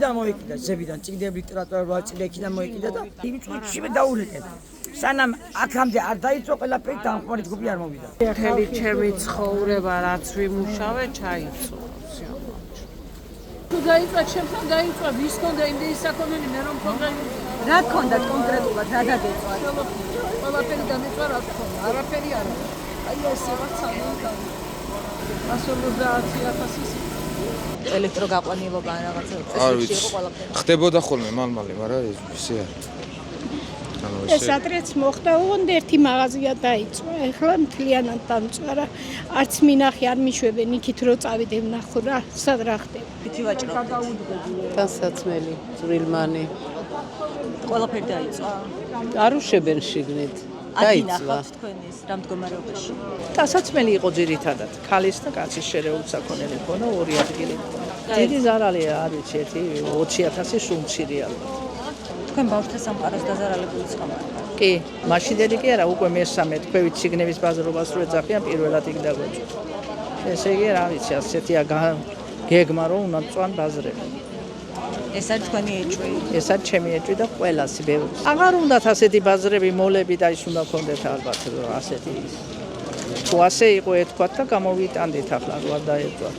იქიდან მოიკიდა ზებიდან წიგნები ლიტერატურა წიგნებიდან მოიკიდა და იმ წუთში დაულეკეთ სანამ აქამდე არ დაიწყო ყველაფერი დამხმარე ჯგუფი არ მოვიდა ხელი ჩემი ცხოვრება რაც ვიმუშავე ჩაიწო თუ დაიწყო ჩემთან დაიწყო ვის კონდა იმდენი საქონელი მე რომ მქონდა რა გქონდა კონკრეტულად რა დაგეწვა ყველაფერი დამეწვა რა თქმა არაფერი არ აი ეს რაღაცა $150,000 ელექტროგაყვანილობა რაღაცა წესში იყო ყველაფერი ხდებოდა ხოლმე მალ-მალე მაგრამ ისე არის ეს ადრეც მოხდა ოღონდ ერთი მაღაზია დაიწყო ეხლა მთლიანად დამწვარა არც მინახი არ მიშვებენ იქით რო წავიდე ვნახო რა სად რა ხდება თვითი ვაჭრობთ დასაცმელი წვრილმანი ყველაფერი დაიწყო არ უშვებენ შიგნით დაიწყო თქვენ ის რა მდგომარეობაში დასაცმელი იყო ძირითადად ქალის და კაცის შერეული საქონელი ქონა ორი ადგილი დიდი ზარალი არ ვიცი ერთი 20,000 სუმცი რეალურად თქვენ ბავშვთა სამყაროს დაზარალებული წყობა. კი, მაშინდელი კი არა, უკვე მესამე თქვენით სიგნების ბაზრობას რო ეძახიან პირველად იქ დაგვეჭო. ესე იგი რა ვიცი, ასეთია გეგმა რომ უნდა წვან ბაზრები. ეს არის თქვენი ეჭვი. ეს არის ჩემი ეჭვი და ყველასი ბევრი. აღარ უნდათ ასეთი ბაზრები, მოლები და ის უნდა გქონდეთ ალბათ ასეთი. თუ ასე იყო ეთქვათ და გამოვიტანდით ახლა რა დაეწვათ.